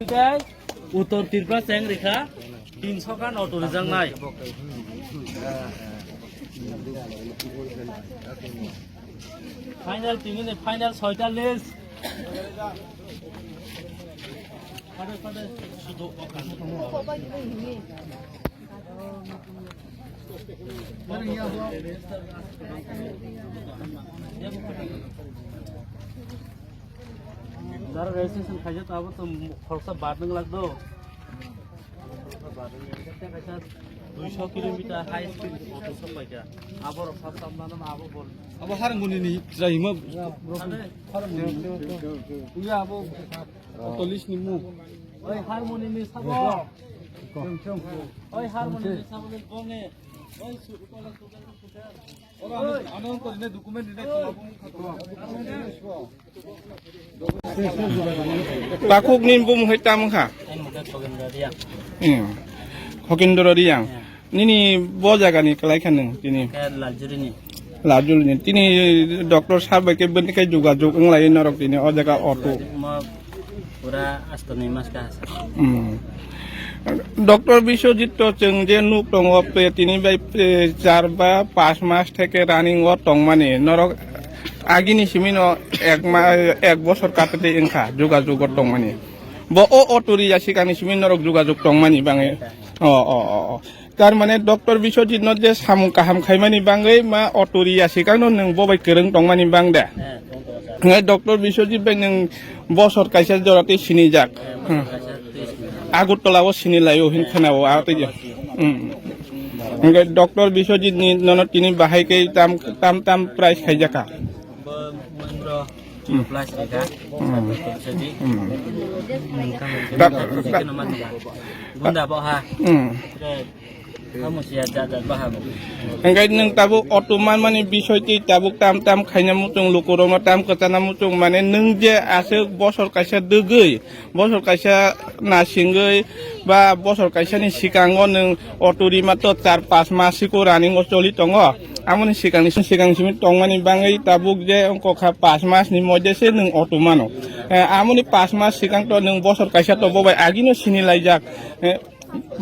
Utor Tirpa Seng Rika, 300 kan auto rijang nai. Final tingin final 6টা list. Pada sudah okan. Dar registration खाया तो अब तो खर्चा बाद में लग दो 200 किलोमीटर हाई स्पीड ऑटो सब पे क्या अब और सब सामने ना अब हर मुनि नहीं जाई म या अब ऑटो लिस्ट नि मु ओइ हर मुनि नि सब ओइ हर मुनि नि सब ने कोने ओइ सुपला और आनंद को ने डॉक्यूमेंट ने Pakuk ni bum hitam kah? Hokindoro diang. Ini bo jaga ni kelai kan ni. Lajur ni. Lajur ni. Ini dokter sahabat ke benih ke juga ngelai norok ini. Oh jaga auto. Pura astoni mas kah. Dokter Biswajit to cengje nuk tong ope tini by 4 বা 5 মাস থেকে running ও tong mani norok agini simino এক বছর কাটতে ইনখা যোগাযোগ tong mani bo o oturi jasikani simino norok যোগাযোগ tong mani bange তার মানে doctor Biswajit ন যে সামু কাহাম খাইমানি বাঙ্গৈ মা অটরি jasikano nung bobai kereng tong mani bangda ngai doctor Biswajit bai nung বছর kaisa jorati sini jak Agutolawo sini layo hin khanawo ate je ngai doktor Biswajit ni nono tini bahai ke tam price khai jaka plus rika bunda bo ha kamu sia jadat paham ngai nung tabuk otoman mani Biswajit tabuk tam khaina mutung lukurong tam katana mutung mane nung je ase bosor kaisa deugei bosor kaisa nasingei ba bosor kaisa ni sikango nung otori mato 4-5 mas siko running choli tongo amoni sikang simi tongmani bangai tabuk je ongko kha 5 mas ni moje se nung otomano amoni 5 mas sikang to nung bosor kaisa to bobai agino sini laijak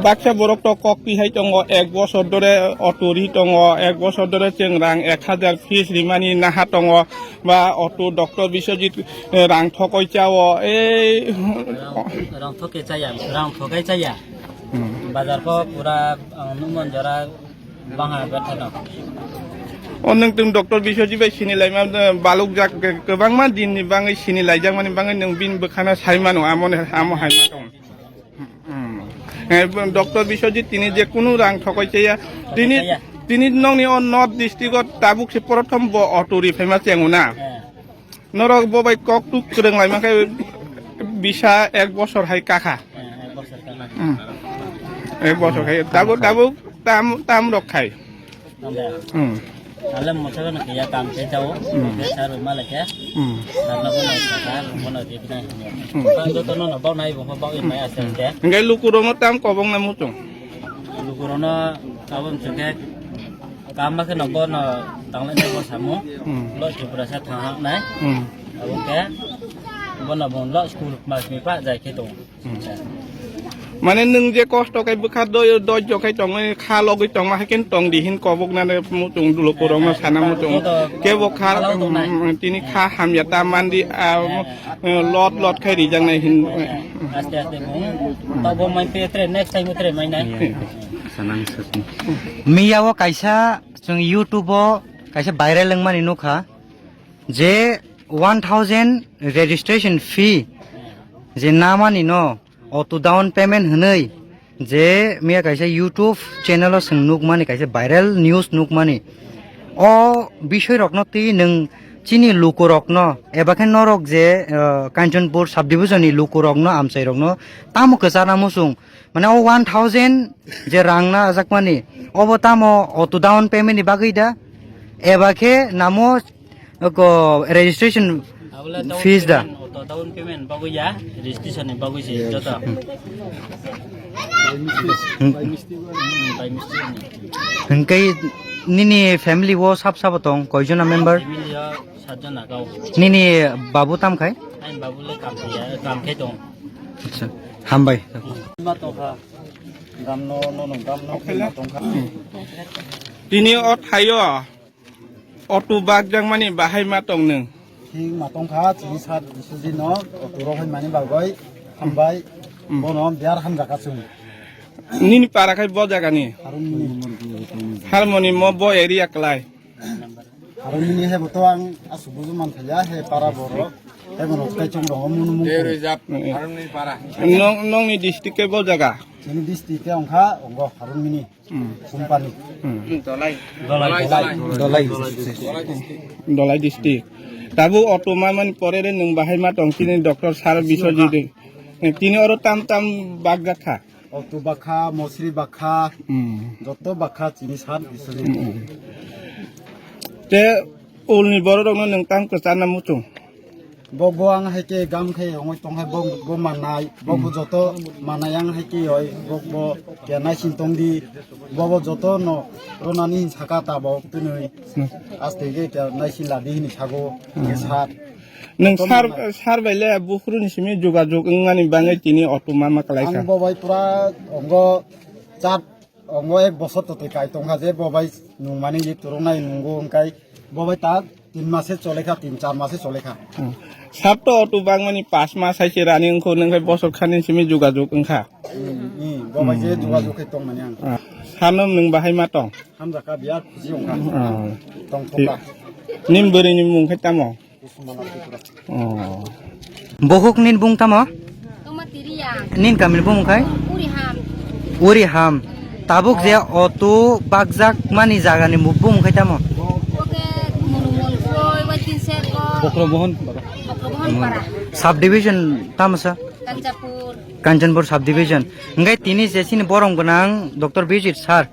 Baksa borok to kopi hai tongo 1 বছর ধরে অটোরি tongo 1 বছর ধরে চেংরাং 1000 ফিস রিমানি Naha tongo বা auto doctor Biswajit রাং ঠকই চাও এই rang thoke chaya bazar ko pura numon jara bangha bathana Oneng tung doktor Biswajit bai sini lai ma baluk jak kebang ma din ni bangai sini lai jak mani bangai nung bin bekhana saimano amo haima tong doctor Biswajit তিনি যে কোনো রাং ঠকাইছে তিনি নংনি north ডিস্ট্রিক্টত তাবুক সে প্রথম অটোরি famous চেঙুনা নরক Bobai cock টুক রংলাই মাকে বিশা 1 বছর high কাকা 1 বছর খাই তাবুক তাম রখাই alam motor na kaya tam ke jawo sa rumah la ke na ko na sa ko na di na pando to no ba nai bo ba in mai asa ke ngai lukurong tam kobong na mutung lukurona abam chuke kam ma ke no bo na tangla ne bo samu lo chu prasa thang nai abam ke bo na bon lo school mas mi pa jai ke to মানে নং যে কষ্ট কাই বখা দয় জকাই টং খা লগই টং হাকেন টং দিহিন কবক না মুতুং দুলকরং না সানা মুতুং কে বখা তিনি খা হাময়াতা মানদি লট খাই রি জাং নাই হিন aste bong ta bo mai pe tre next time tre mai nai sanang sasni miyawo kaisa jong youtube o kaisa viral lengmani nukha je 1000 registration fee je namani no auto down payment hunoi je miya kaisa youtube channel o sungnuk mani kaisa viral news nuk mani o bishoy rokno ti nung chini lukurokno ebakhen norok je Kanchanpur subdivision ni lukurokno amchai rokno tamo kachana musung mane o 1000 je rangna ajakmani obo tamo auto down payment ni bagui da ebakhe namo ko registration fees da down payment bagus ya registration ni bagus sih jota by mistake hengkai nini family wo sab tong koijona member family ya 7 jana kau nini babu tam khai ain babu le kam khai tong আচ্ছা হামবাই ma to kha gam no gam no ma to kha তিনি অ থাইয় auto bug জাং মানে বাহাই মা টং নং hing ma tong kha chi sat suji no to ro hoi mani bagoi hambai bono biar ham jaka chung নিনি পারাখাই ব জাগানি harun mini harmony ম ব area ক্লাই harun mini he boto ang asubuju man khaya he para boro he bono kai chung rong mun mun নং নং নি ডিস্ট্রিক্টে ব জাগা ini district ke ongkha onggo harun mini company dolai Dalai district তাবু auto মা মানে পরে রে নং বাহাই মা টং তিনি ডক্টর সার বিশ্বজিৎ তিনি অর তাম তাম bug জাখা auto bakha mosri bakha joto bakha chini sat bisuri তে উলনি বড় রং নং তাম কচা নামু চুং bobo ang haike gam khai ongoi tong hai bo manai bobo joto manayang haike oi bobo kenai sintong di bobo joto no ronani saka ta bo tunui aste ge kenai sin ladi ni sago ke sat নং সার সার বাইলে বুখরুনি সিমি যোগাযোগ ইংমানি বাঙাই তিনি auto মা মা কালাইকা ang bobai pura onggo chat onggo ek bosor to kai tong ha je bobai nungmani ji turunai nunggo ongkai bobai ta 3 মাসে চলে খা 3-4 মাসে চলে খা সাপ তো অটো বাং মানে 5 মাস আইছে রানি অংখ নংখাই বছর খানি সিমি যোগাযোগ ওংখা bobai je যোগাযোগ kai tong mani ang Sanam নং বাহাই মা টং hamjaka biar ji ongkha tong thoka নিম বরি নিম মুং খাই তাম বহুক নিন বুং তামো Tomateria, নিন কামিল বুং খাই Uriham, উরি হাম তাবুক যে অটো বাগজাক মানি জাগানি মুখ বুং খাই তামো Oke, Mulumul Koi, Waitin Seko, bokrobohon Bokrobohon Para, subdivision তামসা Kancapur, Kanchanpur subdivision ngay তিনি যেসিনি বরং গোনাং ডক্টর বিজিত স্যার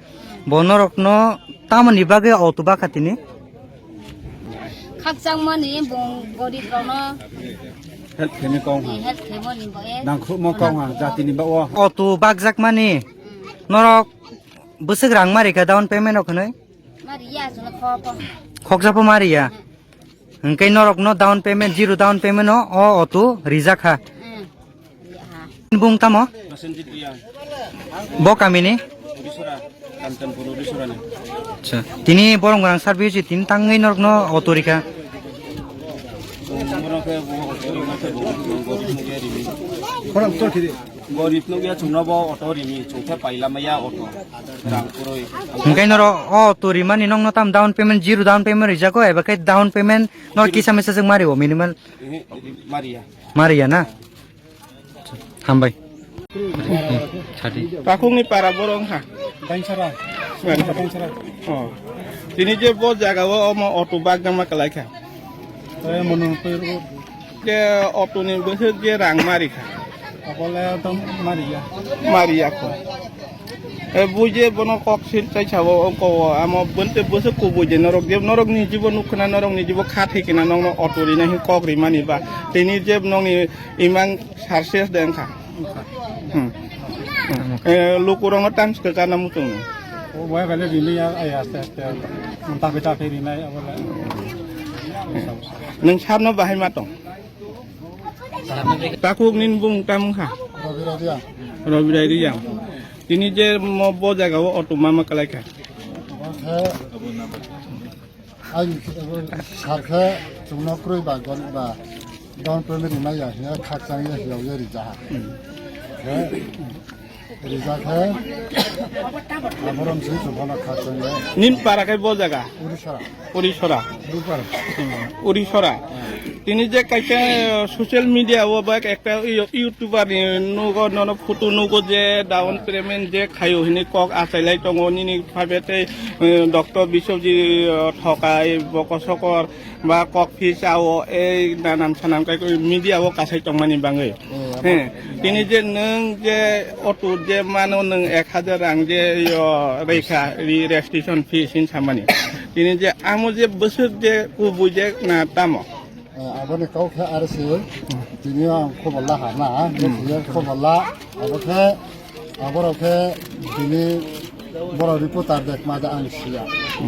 বনরত্ন তামনি বাগে অটো বাখা তিনি Kakcang Mani, Bong Godi Trono, het kene kong Head Kemoni Boe, nang khu mo kong ha jati ni ba wa auto বাগজাক মানি নরক বসে রাং মারি কা ডাউন পেমেন্ট ওখানে Maria, Suna Kopo, খকজাপো মারিয়া ngay নরক নো down payment zero down payment ও অটো রিজাখা Ya, বুং তামো Masjid Iyang ব Kaminey Urisura Kanchanpur Urisura ni আচ্ছা তিনি বরং গোনাং সার্ভিস তিনি তাঙ্গই নরক নো অটো রিকা koram tor khide গরিব নগিয়া চুনব অটো রিমি চৌথা পাইলামায়া অটো রাংপুরই ngay noro o turi mani nong no tam down payment zero down payment rijako eba kai down payment nor kisa mesa jeng mari o minimal মারিয়া Maria na hambai chati পাখুংনি পারা বরং হা dangsara dangsara ও তিনি যে ব জায়গাও auto bug জামা কালাইখা mono pero যে অটোনি বসে যে রাং মারিখা apole tom maria মারিয়া কো এ বুঝে বন কক্সিল চাই ছাবো অঙ্ক আম বনতে বসে কো বুঝে নরক নি জীবন নুখনা নরক নি জীব খা থেকিনা নং অটো রি নাহি কক রি মানি বা তিনি যে নংনি ইমান সারসেস দেংখা লোকরং টাইমস কে জানা মুতুং o boy gale rini ya ay asta monta beta pe rini apole nang sabno bahai ma tong takuk nin bung tam kha robira dia রবি রাইরি যাও তিনি যে ব জায়গাও অটো মামা কালাইখা ay sarkha chungnokroi ba gon ba don payment na ya ya khakchang ya hiao ya ri ja ri ja kha amoram se chubana khakchang ya নিন পারাকাই ব জায়গা urishara পরিসরা rupar Orissa তিনি যে কাইছে সোশ্যাল মিডিয়া ও বা একটা ইউটিউবার নগ নন photo নগ যে ডাউন পেমেন্ট যে খায়ো হিনি কক আচাইলাই দङ নিনি ভাবেতে ডক্টর বিশ্বজি ঠকাই বকসকর বা কক ফিস আও এই নানান সানাম কাই মিডিয়াও কাছাই দংমানি বাङै হ্যাঁ তিনি যে নং যে অটো যে মানো নং 1000 রাং যে রেখা রেজিস্ট্রেশন ফি সিন সামানি তিনি যে আমো যে বছর যে কুবু যে না তামো abone kau kha arse tinia ko balla ha na ye ko balla aboro khe tini boro reporter dek ma da ang sia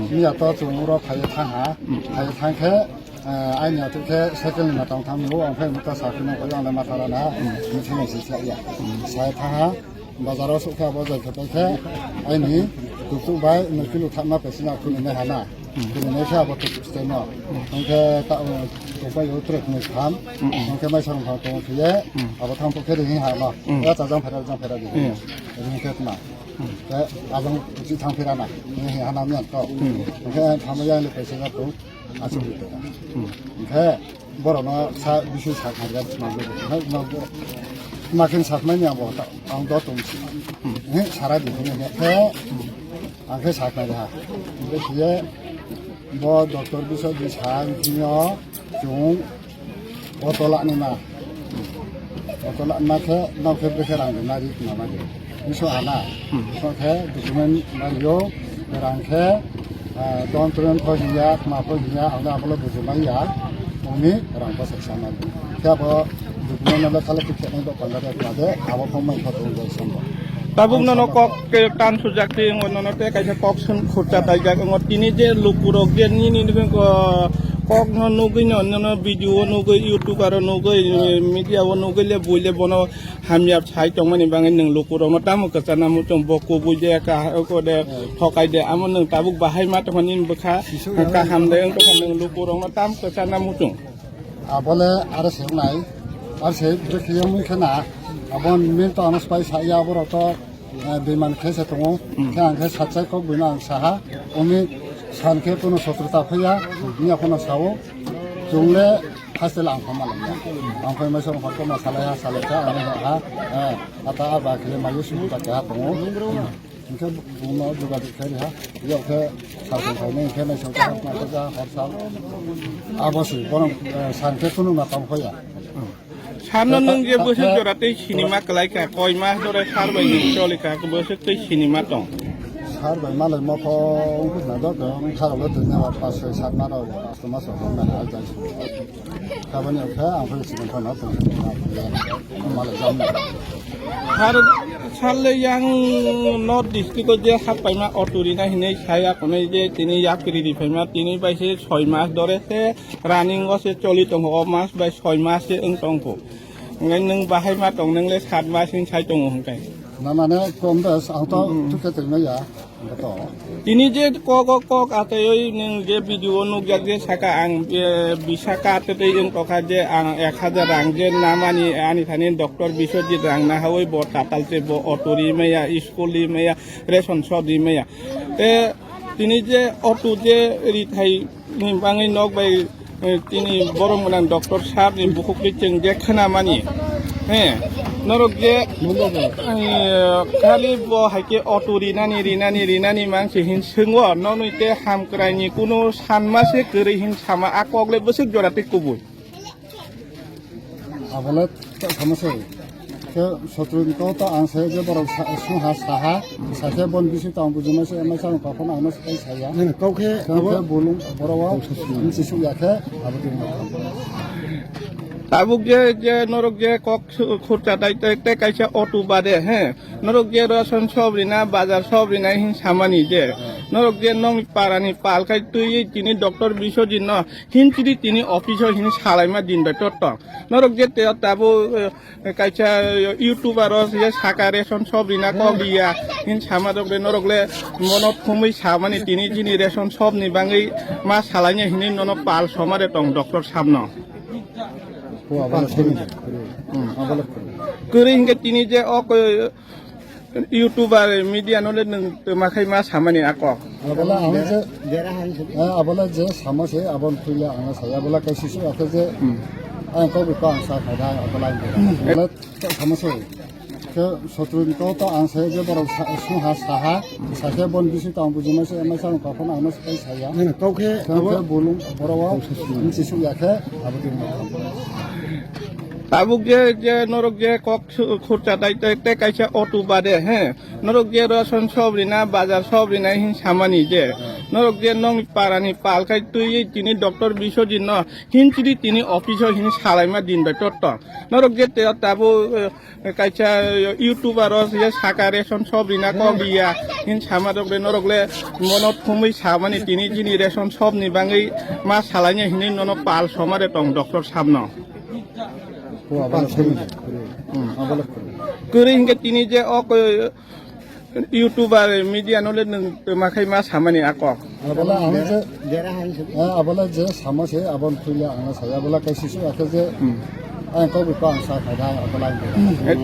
ni ya to chunguro phai thang ha phai thang khe 아니 어떻게 세계는 나타나 탐고 앞에 부터 사기는 거기 안에 나타나나 무슨 짓이야 사이타 바자로 속아 보자 그렇게 아니 두두바이 느끼로 탐나 배시나 그네 하나 그네 샤부터 스테나 그게 딱 두바이 요트레 그네 탐 그게 마찬가지로 하고 그게 아버 탐고 계획이 하나 야 자장 패라 이렇게 했나 아정 우지 장패라나 이 하나면 또 그게 담아야는 배시가 또 아주 좋다. 그 뭐라나 사 미술 사가지고 만들고 마킨 사면이야 뭐 아무도 동시 네 사람이 그냥 그 사가야 근데 뒤에 뭐 doktor bisa disanjinya 중 otolakna ke ke berkerang nari nama dia miso ana ke dokumen mario berangke don turun kohiya ma kohiya ana apolo bujumaya oni orang pasal sama dia apa dokumen nama kalau kita ini dokter ada apa pemain foto sama tabuk nono kok ke tan sujakti ngono te kaisa kok sun khurta taijak ngot tini je lupurok je ni ko kok no nugi no video nugi youtube aro nugi media wo nugi le boile bono hamyap chai tongmani bangen nang lupurok no tamu kesana mu tong boko buje ka ko de thokai de amon nang tabuk bahai ma tong nin bkha ka ham de ko nang lupurok no tam kesana mu tong abole ara senai ar se bekhiyo mu khana abon min to anas pai saya boroto biman khese tongo khan khe satsai ko biman saha omi sanke kono sotrata phaya niya kono sawo jungle hasel ang khamalanya ang khoi ma song khotma salaya salata ani ha ata aba khle ma yusu ta ka tongo inke buno juga dikhari ha yo khe sasen khone khe na song ta ma ta horsa abosi bono sanke kono ma tam phaya সামনে নং যে বসে জরাতে cinema কলাইকা কয় মাস ধরে সারবাই চলিকা বসে তে cinema দং সারবাই মালাই মতো না দক খারাপ দিনে পাশে সারনারাও আস্তমা সরনা আলজাই খাবানি ওখা আমফাই সিনেমা না তো মালাই জাম আর সালে yang north district যে হাপাইমা অটুরিনা হিনে ছায়া কোনে যে তিনি ইয়াকরি দিফাইমা তিনি বাইসে 6 মাস ধরে সে রানিং গসে চলি দং মাস বাই 6 মাস এং দংকো ngai nung bahai ma tong nung le 7 ma sin chai tong hong kai na mane komdas auto tuke tengna ya to ini je kok ate oi nung je video nu jak je saka ang bisaka te te eng to kha je ang 1000 rang je namani ani thanin doktor biswajit rang na hoi bo tatal che bo otori meya skuli meya ration sodi meya te tini je otu je ri thai ni bangai nok bai তিনি বড় Manan doctor সাহেব নি বুকুকলি চেং যে খানামানি হ্যাঁ নরক যে খালি ব হাইকে অটো রিনানি মানসি হিন সেঙ্গ ননুইতে হামক্রাইনি কোনো সানমাসে করে হিন সামা আকগলে বসে জরাতে কবুই আবলে সমস্যা ke sotrin ko to ang se je borok suha saha sake bon bisu tang bujuma se ma sang ka phona anas kai saya ne ko ke bolung borowa sisu ya ke abudin tabuk je norok je kok khurta daite kaisa auto bade he norok je ration sobrina bazar sobrina hin samani je norok je nong parani pal kai tui tini doctor bisojin no hin tiri tini office hin salaima din ba tot norok je te tabu kaisa youtuber je saka ration sobrina ko dia hin samadok le norok le monot khumui samani tini jini ration sob ni bangai ma salanya hin nono pal somare tong doctor samno kering ke tini je ok youtuber media nole nung makai mas hamani ako abala je samase abon phila anga saya abala kai sisu ake je ang ko ko ang sa khada abala abala samase ke sotrin ko to ang se je borok suha saha sake bon bisu tang bujuma se ma sang ka phona anas kai saya ne ko ke bolung borowa sisu ya ke abudin tabuk je norok je kok khurta daite kaisa auto bade he norok je ration sobrina bazar sobrina hin samani je norok je nong parani pal kai tui tini doctor bisojin no hin tiri tini office hin salaima din ba tot norok je te tabu kaisa youtuber je saka ration sobrina ko dia हिन सामा रगले नरगले मनो थुमै सामानि तिनि generation सबनि बाङै मा सालायनो हिनि ननो पाल समारे दं doctor सामनो गोरै हिंगे तिनि जे अक इउट्यूबार मीडिया नले नों माखै मा सामानि आक abala ang je abala je samase abon tuila ang saya abala kaisisu ake je ang ko bipa ang sa kada abala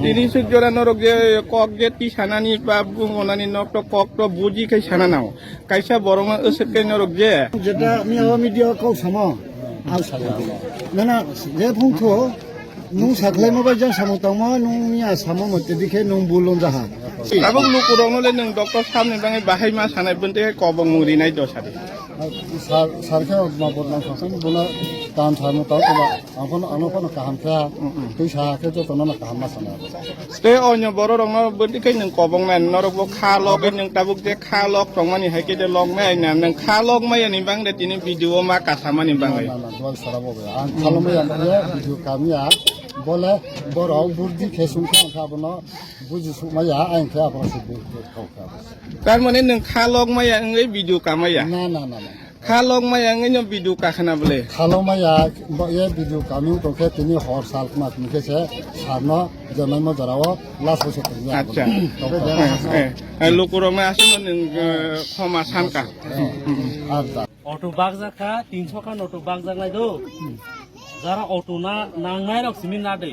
तिनि सुक जरा नरग जे कक जे ति सानानि बा बुंगनानि नक तो कक तो बुजि खै साना नाव कायसा बरंगा ओसके नरग जे যেটা আমি আবার মিডিয়া কও সামো আল সালা না যে ফুংথো নুং সাখলাই মবাই যা সামো তামা নুং মিয়া সামো মতে দিখে নুং বুলন জাহা Abang lu kurang nole neng dokter sam nih bang bahai mas sanai bente kobong muri nai dosari. sarke ma bodna sasan bola tan thamu taw ba angkon kaham kya tu sa ke to tono na kaham masana Stay on your boro rong no bente kai neng kobong nan norok bo kha lok kai neng tabuk je kha lok tong mani hai ke de lok mai nan neng kha lok mai ani bang de tini video ma kasama ni bang ai. na dwal sarabo be an khalome ya video kamya bola boro burdi khesum kha bono buji su ma ya an kya ba su be kau kha Kan mana neng kha lok mai ya ngai video kamai ya. na Kha lok mai ya ngai no video ka khana bole. khaloma ya bo ye video kamu to ke tini hor sal ma ke se sarno jamai mo jarawo las ho se ya Acha. Lu kurang mai asu neng khoma sam ka. ada auto বাগ জাখা 300 খান auto বাগ জাগলাই দো যারা auto না নাংনাই rock Simi না দে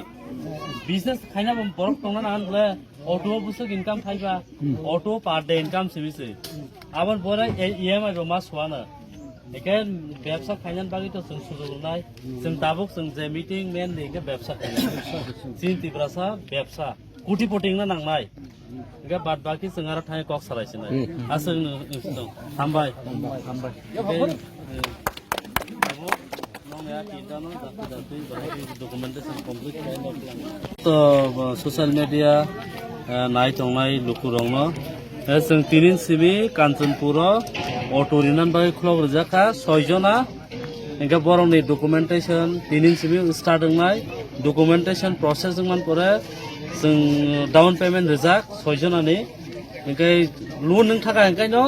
business খাইনা বরক তংনা না আনলে অটো বুসক ইনকাম খাইবা অটো পার ডে ইনকাম সিমিছে আবার বড় ইএমআই রো মাস ওয়ানা একে ব্যবসা খাইনান বাকি তো সুযোগ নাই जों দাবক जों যে মিটিং মেন দেকে ব্যবসা খাইনা চিন্তি ব্রাসা ব্যবসা কোটি পটিং না নাংনাই একে বাদ বাকি जों আর ঠাই কক সারাইছে না আসং থামবাই তো সোশ্যাল মিডিয়া নাই তংনাই লুকুরংনো जों तिनिन सिबि काঞ্চনपुर अटो रिनान बागै खुलाव रजाखा 6 जना इनका बरंनि डकुमेन्टेशन तिनिन सिबि स्टार्ट होनाय डकुमेन्टेशन प्रोसेस जोंमान परे जों डाउन पेमेन्ट रजाक 6 जनानि इनका लोन नों थाखा इनकायनो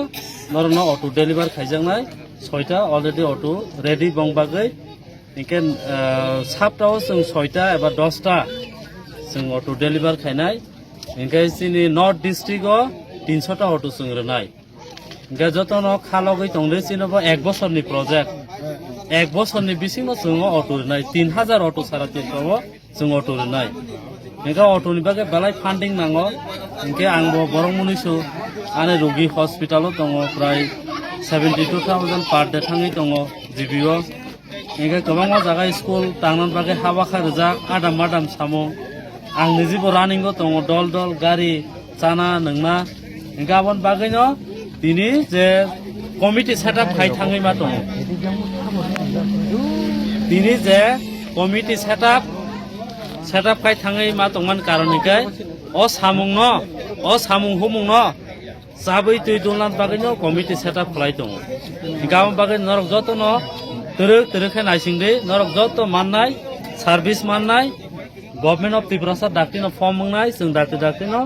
नरनो अटो डेलिभार खाइजांनाय 6टा अलरेडी अटो रेडी बंबागै इनके साप्ताव जों 6टा एबा 10टा जों अटो डेलिभार खाइनाय इनका सिनि नर्थ डिस्ट्रिक्टआव 300टा अटो संग्रहनाय इनका जतन खालगै तंले सिनबो 1 बछरनि प्रोजेक्ट 1 बछरनि बिसिङाव जों अटो रनाय 3000 अटो सारा तिनफ्राव जों अटो रनाय इनका अटोनि बागै बालाय फान्डिं नांगो इनके आंबो बरंमुनिसु आने रोगी हस्पिटालाव दङ प्राय 72000 पार डे थाङै दङ जिबिओ इनका गोबां जागा स्कुल तांनान बागै हाबाखा रजा आदाम मादाम सामु आं निजिबो रानिंगो दङ दल दल गारि चाना नोंना गाबोन बागैनो दिनै जे कमिटि सेटआप खाइ थाङै मा दङ दिनै जे कमिटि सेटआप खाइ थाङै मा दंमान कारनिखाय अ सामुं हुमुंनो जाबै दै दलान बागैनो कमिटि सेटआप खालाय दङ गाबोन बागै नरक जतनो तोरखाय नायसिंदे नरक जत माननाय सार्भिस माननाय गभर्नमेंट ऑफ त्रिपुरा डाक्टिनो फॉर्म मंगनाय जों डाक्टिनो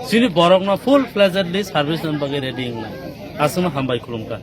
सिनि बरकनो फुल फ्लेजेडलि सार्भिस नन बागै रेडी होनाय आसनो हामबाय खुलुमका